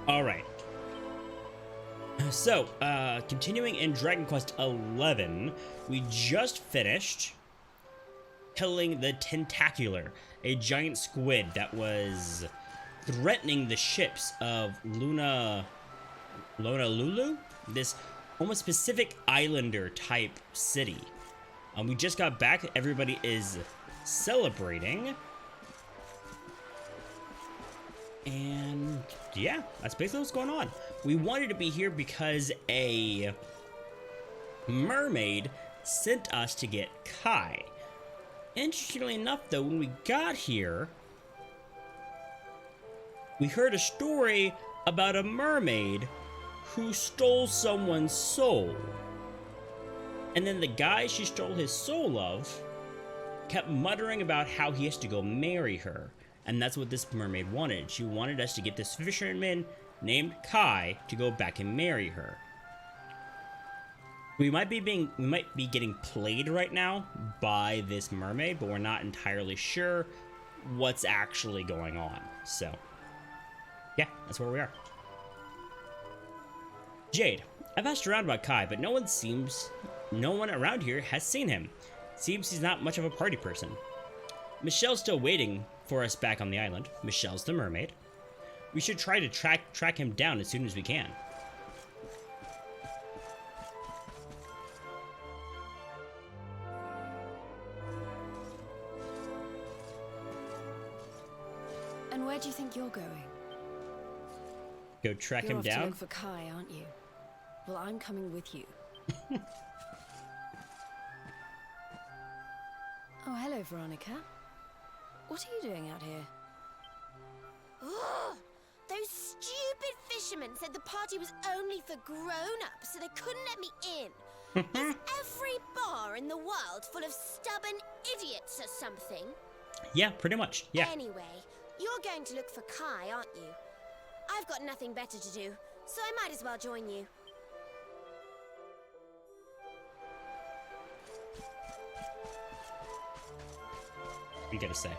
Alright. So, continuing in Dragon Quest XI, we just finished killing the Tentacular, a giant squid that was threatening the ships of Lulu, this almost Pacific Islander type city. We just got back. Everybody is celebrating. And yeah, that's basically what's going on. We wanted to be here because a mermaid sent us to get Kai. Interestingly enough, though, when we got here, we heard a story about a mermaid who stole someone's soul. And then the guy she stole his soul of kept muttering about how he has to go marry her. And that's what this mermaid wanted. She wanted us to get this fisherman named Kai to go back and marry her. We might be getting played right now by this mermaid, but we're not entirely sure what's actually going on. So, yeah, that's where we are. Jade, I've asked around about Kai, but no one around here has seen him. Seems he's not much of a party person. Michelle's still waiting for us back on the island. Michelle's the mermaid. We should try to track him down as soon as we can. And where do you think you're going? Go track him down? You're off to look for Kai, aren't you? Well, I'm coming with you. Oh, hello, Veronica. What are you doing out here? Ugh! Those stupid fishermen said the party was only for grown-ups, so they couldn't let me in. Is every bar in the world full of stubborn idiots or something? Yeah, pretty much, yeah. Anyway, you're going to look for Kai, aren't you? I've got nothing better to do, so I might as well join you. What you gotta say?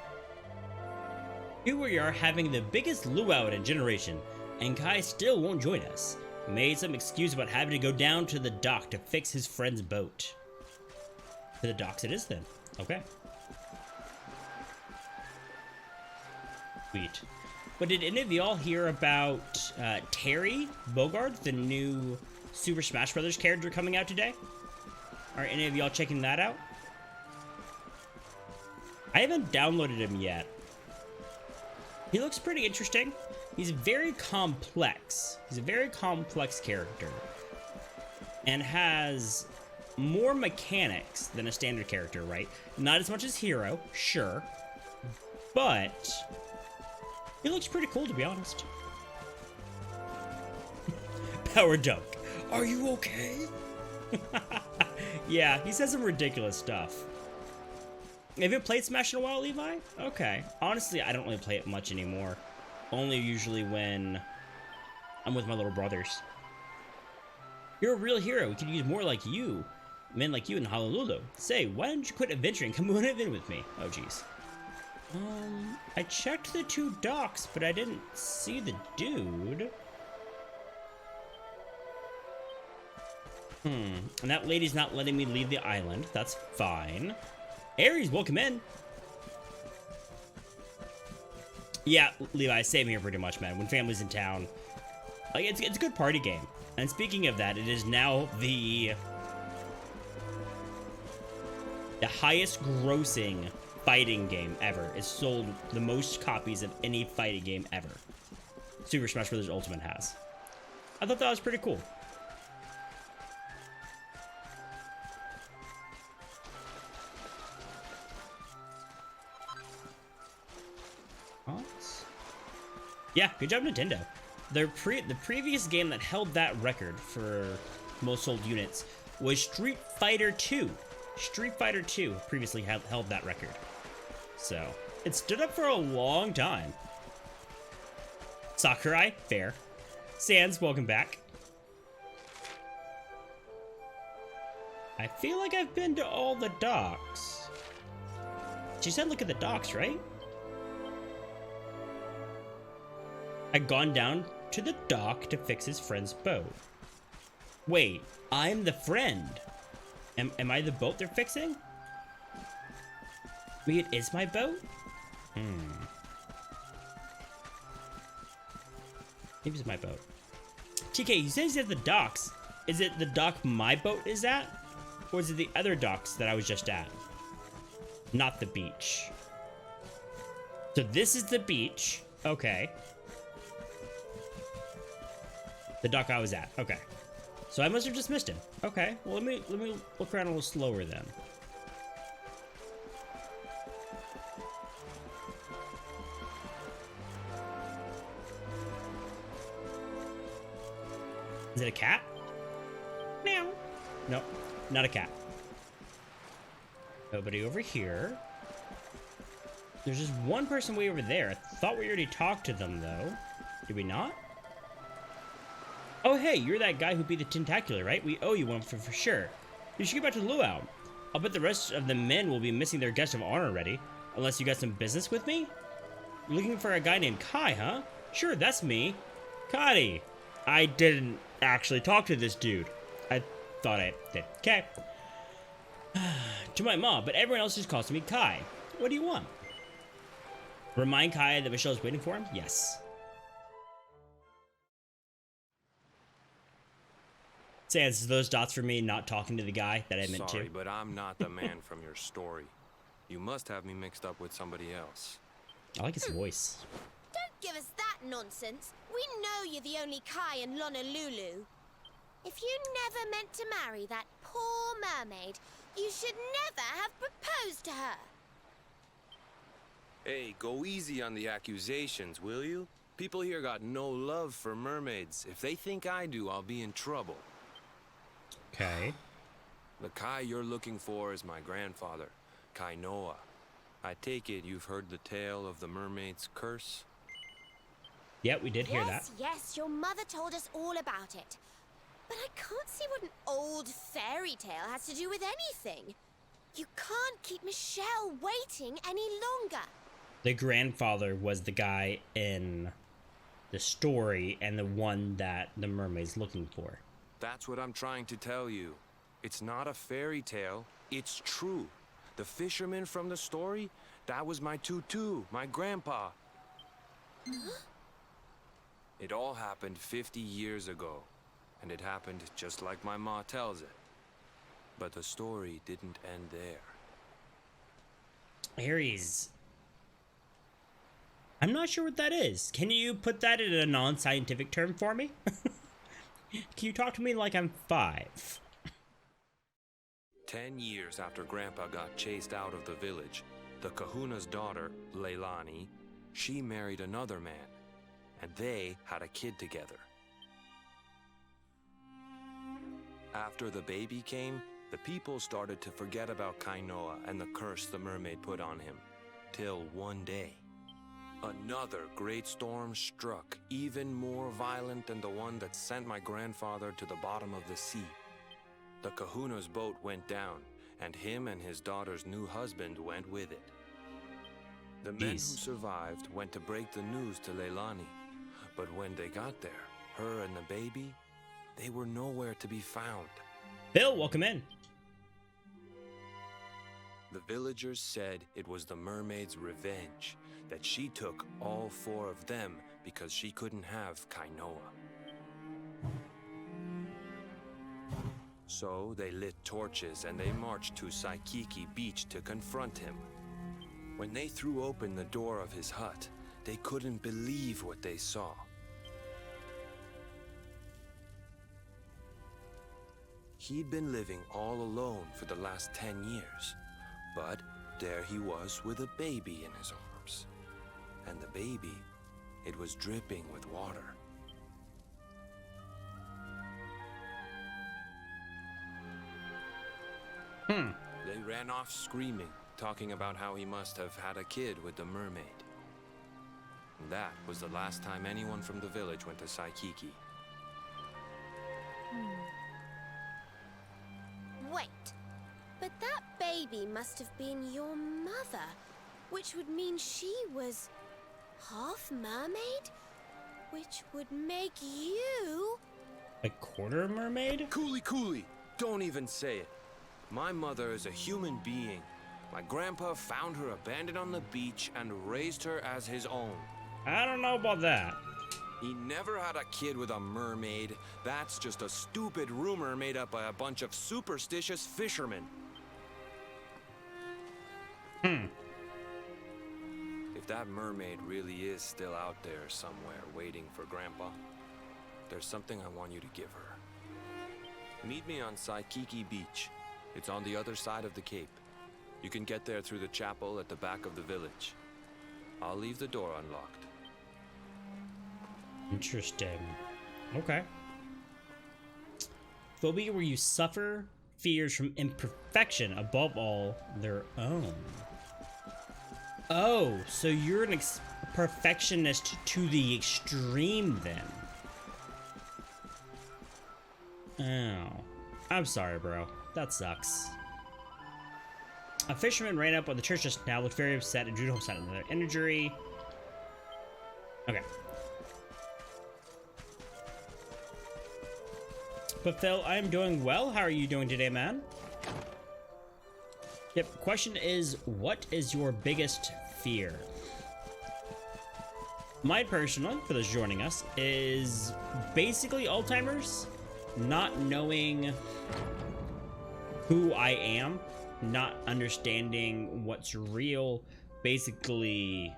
Here we are having the biggest luau in a generation, and Kai still won't join us. Made some excuse about having to go down to the dock to fix his friend's boat. To the docks it is then. Okay. Sweet. But did any of y'all hear about Terry Bogard, the new Super Smash Bros. Character coming out today? Are any of y'all checking that out? I haven't downloaded him yet. He looks pretty interesting. He's very complex. He's a very complex character. And has more mechanics than a standard character, right? Not as much as Hero, sure. But he looks pretty cool, to be honest. Power dunk. Are you okay? Yeah, he says some ridiculous stuff. Have you played Smash in a while, Levi? Okay. Honestly, I don't really play it much anymore. Only usually when I'm with my little brothers. You're a real hero. We could use more like you. Men like you in Honolulu. Say, why don't you quit adventuring? Come on in with me. Oh, jeez. I checked the two docks, but I didn't see the dude. And that lady's not letting me leave the island. That's fine. Aries, welcome in. Yeah, Levi, same here pretty much, man. When family's in town, like it's a good party game. And speaking of that, it is now the highest grossing fighting game ever. It's sold the most copies of any fighting game ever. Super Smash Bros. Ultimate has. I thought that was pretty cool. Yeah, good job, Nintendo. The previous game that held that record for most sold units was Street Fighter 2. Street Fighter 2 previously held that record. So, it stood up for a long time. Sakurai, fair. Sans, welcome back. I feel like I've been to all the docks. She said look at the docks, right? I'd gone down to the dock to fix his friend's boat. Wait, I'm the friend. Am I the boat they're fixing? Wait, it is my boat? Maybe it's my boat. TK, you said he's at the docks. Is it the dock my boat is at? Or is it the other docks that I was just at? Not the beach. So this is the beach. Okay. The dock I was at. Okay. So I must have just missed him. Okay. Well, let me look around a little slower then. Is it a cat? Meow. Nope, not a cat. Nobody over here. There's just one person way over there. I thought we already talked to them, though. Did we not? Oh, hey, you're that guy who beat the Tentacular, right? We owe you one for sure. You should get back to the luau. I'll bet the rest of the men will be missing their guest of honor already. Unless you got some business with me? You're looking for a guy named Kai, huh? Sure, that's me. Kai. I didn't actually talk to this dude. I thought I did. Okay. To my mom, but everyone else just calls me Kai. What do you want? Remind Kai that Michelle's waiting for him? Yes. Sans, those dots for me not talking to the guy that I meant to. Sorry, but I'm not the man from your story. You must have me mixed up with somebody else. I like his voice. Don't give us that nonsense. We know you're the only Kai in Honolulu. If you never meant to marry that poor mermaid, you should never have proposed to her. Hey, go easy on the accusations, will you? People here got no love for mermaids. If they think I do, I'll be in trouble. Okay. The Kai you're looking for is my grandfather, Kai Noah. I take it you've heard the tale of the mermaid's curse? Yeah, we did hear that. Yes, your mother told us all about it. But I can't see what an old fairy tale has to do with anything. You can't keep Michelle waiting any longer. The grandfather was the guy in the story and the one that the mermaid's looking for. That's what I'm trying to tell you. It's not a fairy tale, it's true. The fisherman from the story, that was my tutu, my grandpa. Huh? It all happened 50 years ago, and it happened just like my ma tells it. But the story didn't end there. Aries. I'm not sure what that is. Can you put that in a non-scientific term for me? Can you talk to me like I'm 5? 10 years after Grandpa got chased out of the village, the kahuna's daughter, Leilani, she married another man, and they had a kid together. After the baby came, the people started to forget about Kainoa and the curse the mermaid put on him, till one day. Another great storm struck, even more violent than the one that sent my grandfather to the bottom of the sea. The kahuna's boat went down, and him and his daughter's new husband went with it. The men who survived went to break the news to Leilani, but when they got there, her and the baby, they were nowhere to be found. Bill, welcome in. The villagers said it was the mermaid's revenge, that she took all 4 of them because she couldn't have Kainoa. So they lit torches and they marched to Saikiki Beach to confront him. When they threw open the door of his hut, they couldn't believe what they saw. He'd been living all alone for the last 10 years, but there he was with a baby in his arms. And the baby, it was dripping with water. They ran off screaming, talking about how he must have had a kid with the mermaid. And that was the last time anyone from the village went to Saikiki. Wait, but that baby must have been your mother, which would mean she was half mermaid? Which would make you... A quarter mermaid? Cooley, don't even say it. My mother is a human being. My grandpa found her abandoned on the beach and raised her as his own. I don't know about that. He never had a kid with a mermaid. That's just a stupid rumor made up by a bunch of superstitious fishermen. If that mermaid really is still out there somewhere waiting for Grandpa, there's something I want you to give her. Meet me on Saikiki Beach. It's on the other side of the cape. You can get there through the chapel at the back of the village. I'll leave the door unlocked. Interesting. Okay. Phobia where you suffer fears from imperfection, above all, their own. Oh, so you're an perfectionist to the extreme then. Oh. I'm sorry, bro. That sucks. A fisherman ran up on the church just now, looked very upset, and drew home side another injury. Okay. But Phil, I am doing well. How are you doing today, man? Yep, question is, what is your biggest fear? Mine personally, for those joining us, is basically Alzheimer's. Not knowing who I am, not understanding what's real, basically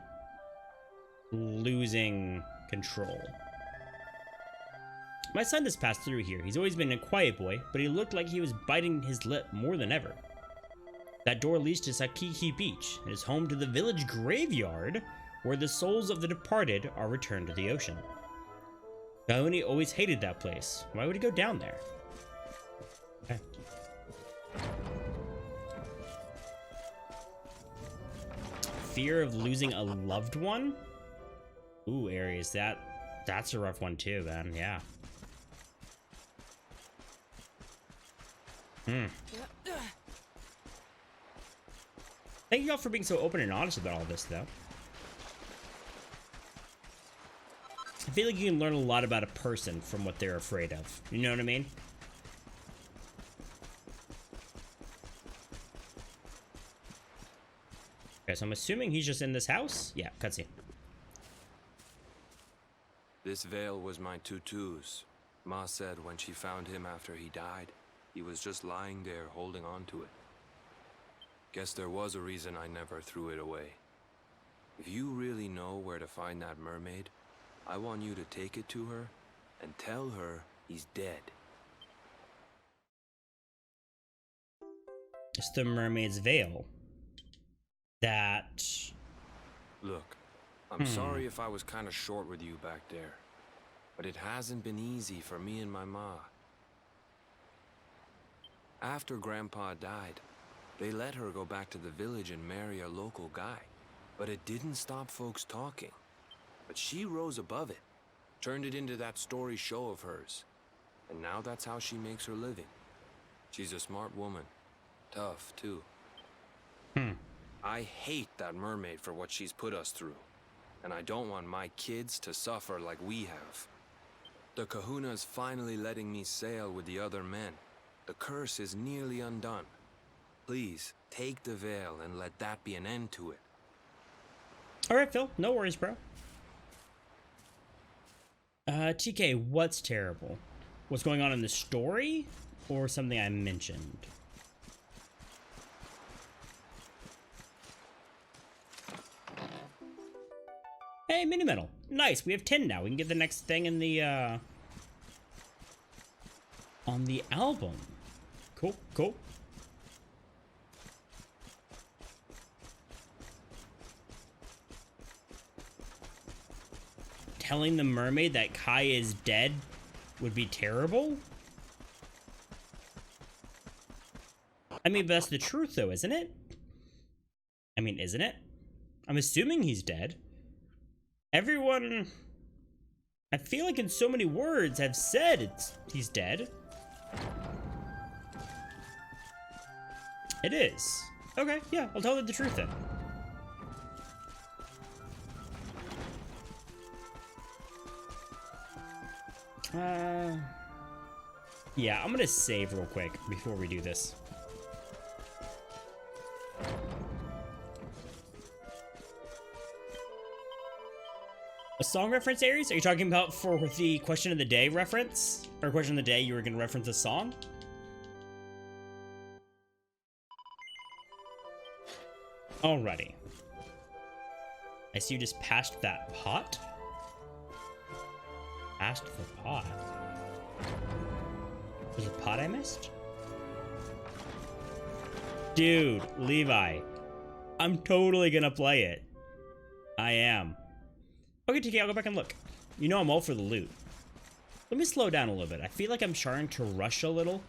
losing control. My son just passed through here. He's always been a quiet boy, but he looked like he was biting his lip more than ever. That door leads to Saikiki Beach and is home to the village graveyard, where the souls of the departed are returned to the ocean. Kaoni always hated that place. Why would he go down there? Okay. Fear of losing a loved one? Ooh, Aries, that's a rough one too, man. Yeah. Thank you all for being so open and honest about all this, though. I feel like you can learn a lot about a person from what they're afraid of. You know what I mean? Okay, so I'm assuming he's just in this house? Yeah, cutscene. This veil was my tutu's. Ma said when she found him after he died, he was just lying there holding on to it. Guess there was a reason I never threw it away. If you really know where to find that mermaid, I want you to take it to her and tell her he's dead. It's the mermaid's veil. That... Look, I'm sorry if I was kind of short with you back there, but it hasn't been easy for me and my ma. After Grandpa died, they let her go back to the village and marry a local guy, but it didn't stop folks talking. But she rose above it, turned it into that story show of hers, and now that's how she makes her living. She's a smart woman, tough too. I hate that mermaid for what she's put us through, and I don't want my kids to suffer like we have. The Kahuna's finally letting me sail with the other men. The curse is nearly undone. Please, take the veil and let that be an end to it. Alright, Phil. No worries, bro. TK, what's terrible? What's going on in the story? Or something I mentioned? Hey, mini medal. Nice, we have 10 now. We can get the next thing in the, on the album. Cool, cool. Telling the mermaid that Kai is dead would be terrible? I mean, but that's the truth, though, isn't it? I mean, isn't it? I'm assuming he's dead. Everyone, I feel like in so many words, have said he's dead. It is. Okay, yeah, I'll tell her the truth then. Yeah, I'm gonna save real quick before we do this. A song reference, Aries? Are you talking about for the question of the day reference? Or question of the day, you were gonna reference a song? Alrighty. I see you just passed that pot. Passed the pot. There's a pot I missed? Dude, Levi. I'm totally gonna play it. I am. Okay, TK, I'll go back and look. You know I'm all for the loot. Let me slow down a little bit. I feel like I'm starting to rush a little.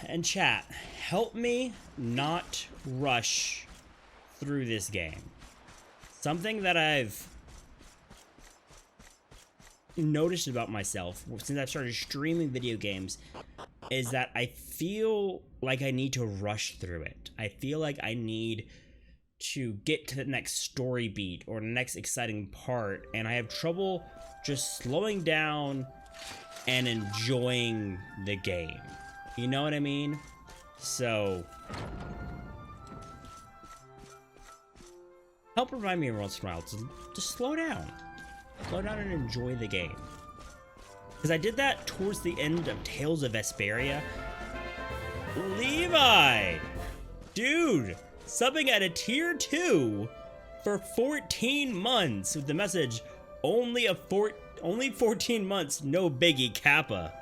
And chat, help me not rush through this game. Something that I've noticed about myself since I've started streaming video games is that I feel like I need to rush through it. I feel like I need to get to the next story beat or the next exciting part, and I have trouble just slowing down and enjoying the game. You know what I mean? So help remind me once in a while to just slow down. Slow down and enjoy the game. Because I did that towards the end of Tales of Vesperia. Levi! Dude! Subbing at a tier 2 for 14 months with the message, only 14 months, no biggie, Kappa.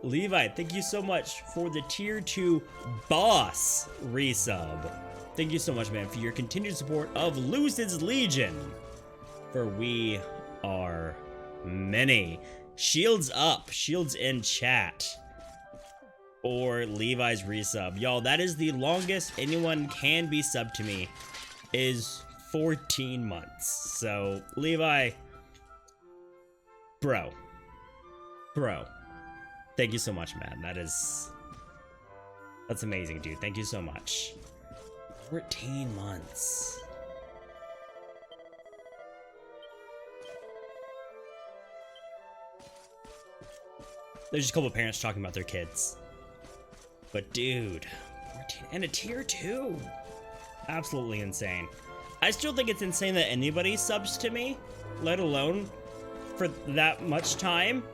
Levi, thank you so much for the tier 2 boss resub. Thank you so much, man, for your continued support of Lucid's Legion. For we are many. Shields up, shields in chat. Or Levi's resub. Y'all, that is the longest anyone can be subbed to me, is 14 months. So, Levi, bro, thank you so much, man. That's amazing, dude. Thank you so much. 14 months. There's just a couple of parents talking about their kids. But dude, 14 and a tier 2. Absolutely insane. I still think it's insane that anybody subs to me, let alone for that much time.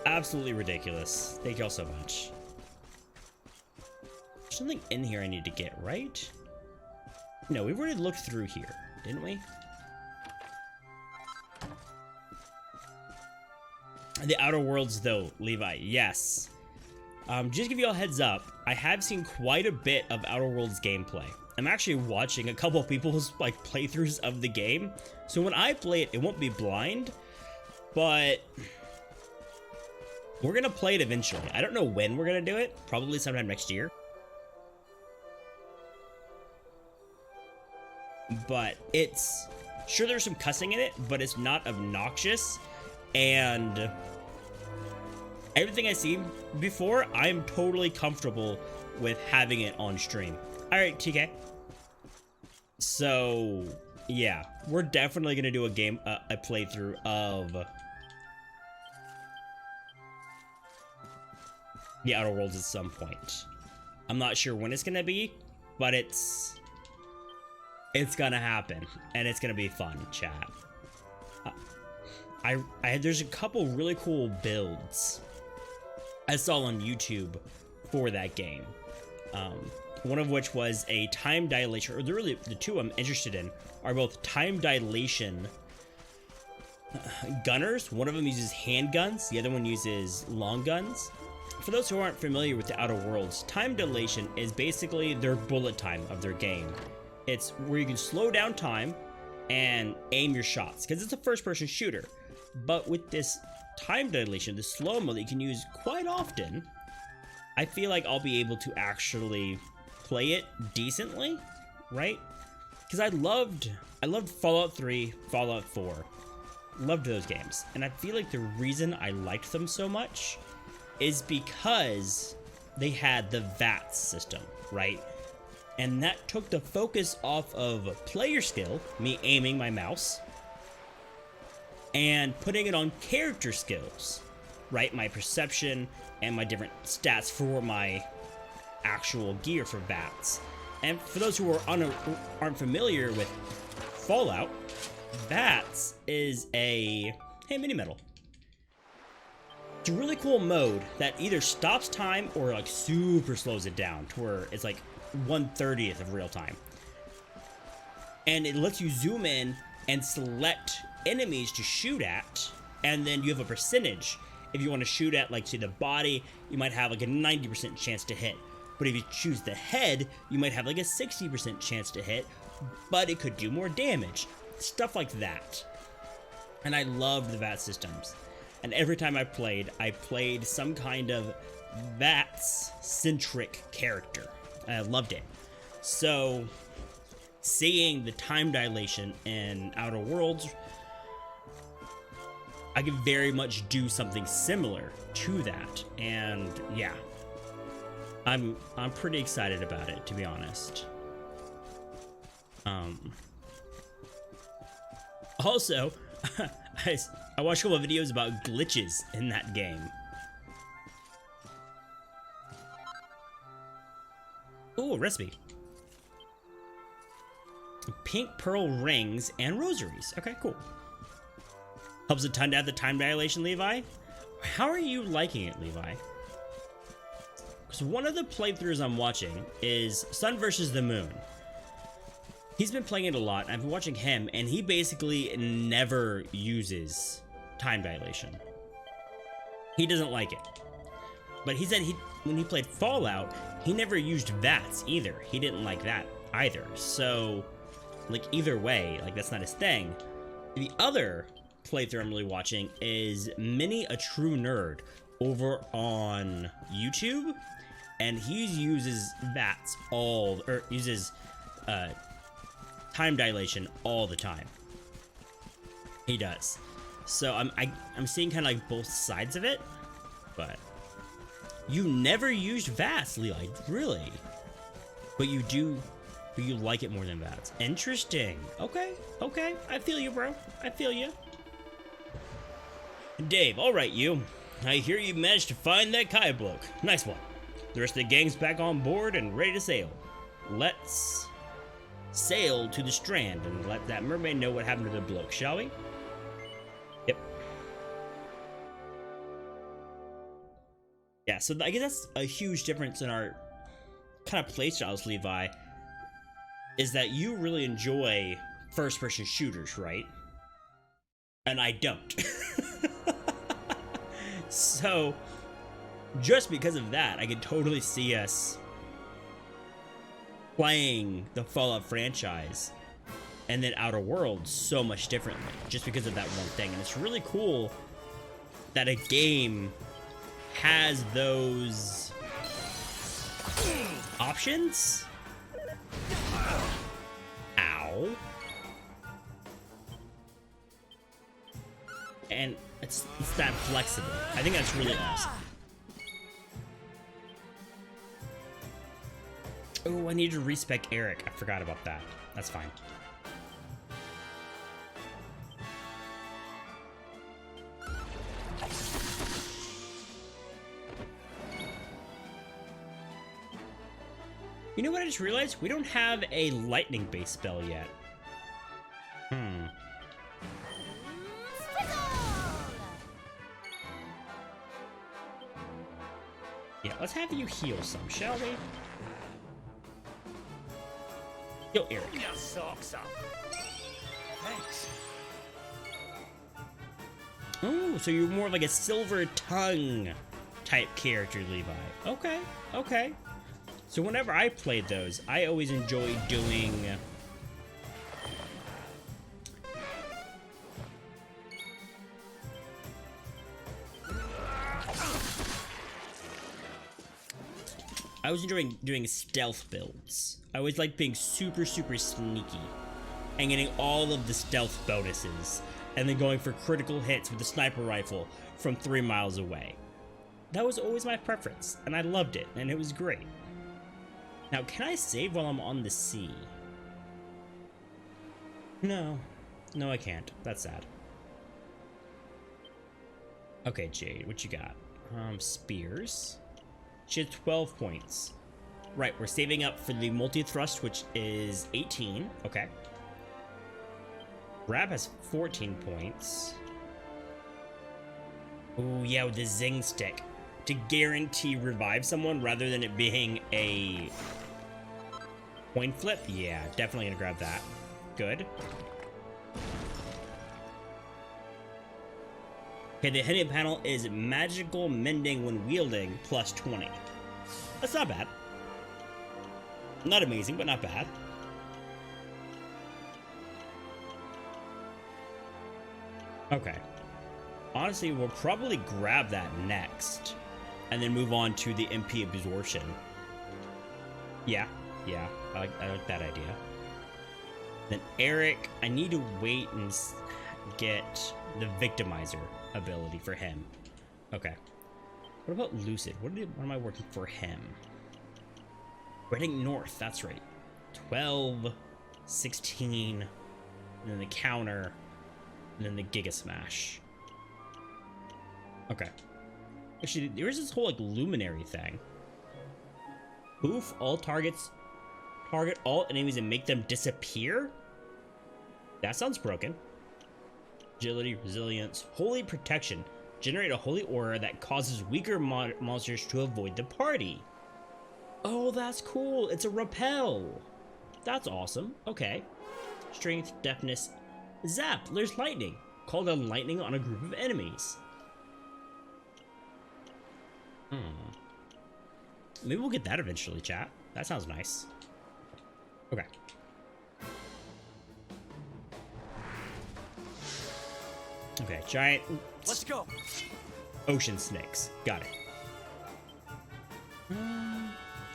Absolutely ridiculous. Thank y'all so much. There's something in here I need to get, right? No, we've already looked through here, didn't we? The Outer Worlds, though, Levi, yes. Just to give you all a heads up, I have seen quite a bit of Outer Worlds gameplay. I'm actually watching a couple of people's playthroughs of the game, so when I play it, it won't be blind, but we're gonna play it eventually. I don't know when we're gonna do it, probably sometime next year. But it's, sure there's some cussing in it, but it's not obnoxious, and everything I see before, I'm totally comfortable with having it on stream. Alright, TK. So, yeah, we're definitely gonna do a playthrough of the Outer Worlds at some point. I'm not sure when it's gonna be, but it's gonna happen, and it's gonna be fun, chat. There's a couple really cool builds I saw on YouTube for that game. One of which was a time dilation, or the two I'm interested in are both time dilation gunners. One of them uses handguns, the other one uses long guns. For those who aren't familiar with the Outer Worlds, time dilation is basically their bullet time of their game. It's where you can slow down time and aim your shots, because it's a first-person shooter. But with this time dilation, the slow-mo that you can use quite often, I feel like I'll be able to actually play it decently, right? Because I loved Fallout 3, Fallout 4. Loved those games. And I feel like the reason I liked them so much is because they had the VATS system, right? And that took the focus off of player skill, me aiming my mouse, and putting it on character skills, right? My perception and my different stats for my actual gear for VATS. And for those who aren't familiar with Fallout, VATS is a mini medal. It's a really cool mode that either stops time or like super slows it down to where it's like 1/30th of real time. And it lets you zoom in and select enemies to shoot at, and then you have a percentage. If you want to shoot at, like, say, the body, you might have like a 90% chance to hit. But if you choose the head, you might have like a 60% chance to hit, but it could do more damage. Stuff like that. And I loved the VAT systems. And every time I played some kind of VATS-centric character. I loved it. So, seeing the time dilation in Outer Worlds, I could very much do something similar to that. And yeah, I'm pretty excited about it, to be honest. Also, I watched a couple of videos about glitches in that game. Ooh, a recipe. Pink pearl rings and rosaries. Okay, cool. Helps a ton to have the time dilation, Levi. How are you liking it, Levi? Because one of the playthroughs I'm watching is Sun versus the Moon. He's been playing it a lot, and I've been watching him, and he basically never uses time dilation. He doesn't like it. But he said when he played Fallout, he never used VATS either. He didn't like that either. So, like, either way, like, that's not his thing. The other playthrough I'm really watching is Mini a True Nerd over on YouTube, and he uses VATS uses time dilation all the time. He does. So I'm seeing kind of like both sides of it, but you never used VATS, Levi, really? But you do. But you like it more than VATS. Interesting. Okay. I feel you, bro. I feel you. Dave, alright, you. I hear you managed to find that Kai bloke. Nice one. The rest of the gang's back on board and ready to sail. Let's sail to the strand and let that mermaid know what happened to the bloke, shall we? Yep. Yeah, so I guess that's a huge difference in our kind of playstyles, Levi, is that you really enjoy first-person shooters, right? And I don't. So, just because of that, I could totally see us playing the Fallout franchise and then Outer Worlds so much differently, just because of that one thing. And it's really cool that a game has those options. Ow. And it's that flexible. I think that's really awesome. Oh, I need to respec Eric. I forgot about that. That's fine. You know what I just realized? We don't have a lightning-based spell yet. Yeah, let's have you heal some, shall we? Heal Eric. Your socks up. Thanks. Oh, so you're more like a silver tongue type character, Levi. Okay. So whenever I played those, I always enjoyed doing doing stealth builds. I always liked being super sneaky and getting all of the stealth bonuses and then going for critical hits with the sniper rifle from 3 miles away. That was always my preference, and I loved it, and it was great. Now, can I save while I'm on the sea? No, I can't. That's sad. Okay, Jade, what you got? Spears. She has 12 points. Right, we're saving up for the multi-thrust, which is 18. Okay. Grab has 14 points. Oh, yeah, with the Zing Stick. To guarantee revive someone rather than it being a coin flip. Yeah, definitely gonna grab that. Good. Okay, the hidden panel is magical mending when wielding plus 20. That's not bad. Not amazing, but not bad. Okay. Honestly, we'll probably grab that next. And then move on to the MP absorption. Yeah, I like that idea. Then Eric, I need to wait and get the victimizer ability for him. Okay. What about Lucid? What am I working for him? We're heading north, that's right. 12, 16, and then the counter, and then the Giga Smash. Okay. Actually, there's this whole, like, luminary thing. Poof, all targets, target all enemies and make them disappear? That sounds broken. Agility, resilience, holy protection. Generate a holy aura that causes weaker monsters to avoid the party. Oh, that's cool. It's a repel. That's awesome. Okay. Strength, deafness. Zap, there's lightning. Call down lightning on a group of enemies. Maybe we'll get that eventually, chat. That sounds nice. Okay. Okay, giant... Let's go. Ocean snakes. Got it.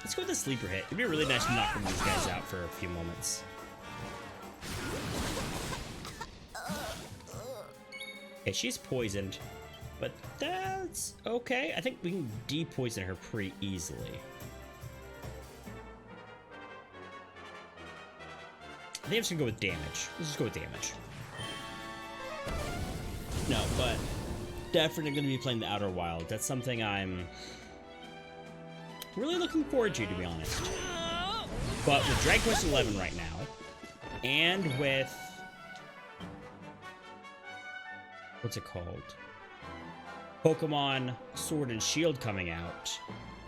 Let's go with the sleeper hit. It'd be really nice to knock these guys out for a few moments. Okay, she's poisoned. But that's okay. I think we can de-poison her pretty easily. I think I'm just gonna go with damage. Let's just go with damage. No, but definitely gonna be playing the Outer Wild. That's something I'm really looking forward to be honest. But with Dragon Quest XI right now, and with... what's it called? Pokemon Sword and Shield coming out,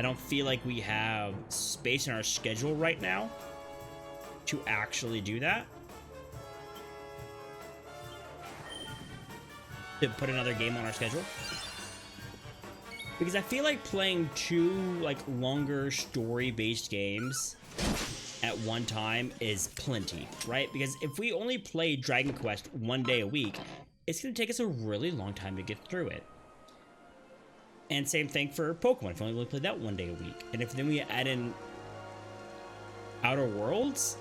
I don't feel like we have space in our schedule right now to actually do that. To put another game on our schedule. Because I feel like playing two like longer story-based games at one time is plenty, right? Because if we only play Dragon Quest one day a week, it's gonna take us a really long time to get through it. And same thing for Pokemon, if we only play that one day a week. And if then we add in Outer Worlds,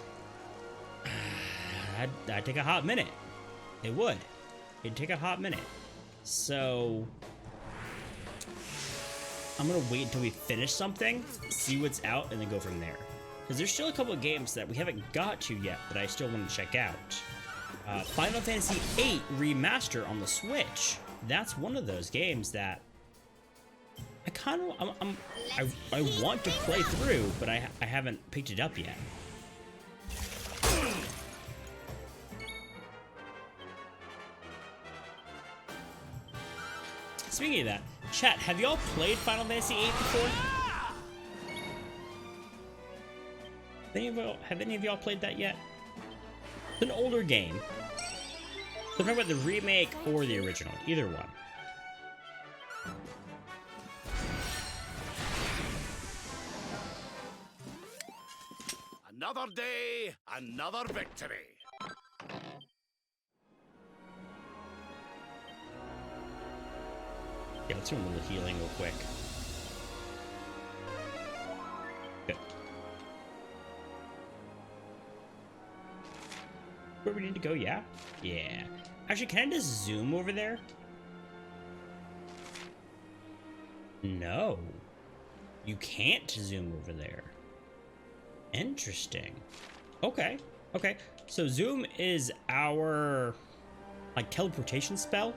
that'd take a hot minute. It would. It'd take a hot minute. So I'm gonna wait until we finish something, see what's out, and then go from there. Because there's still a couple of games that we haven't got to yet that I still want to check out. Final Fantasy VIII Remaster on the Switch. That's one of those games that I kind of I want to play through, but I haven't picked it up yet. Speaking of that, chat, have y'all played Final Fantasy VIII before? Have any of y'all played that yet? It's an older game. So I'm talking about the remake or the original, either one. Another day, another victory. Yeah, let's do a little healing real quick. Good. Where we need to go, yeah? Yeah. Actually, can I just zoom over there? No. You can't zoom over there. Interesting. Okay. Okay. So zoom is our like teleportation spell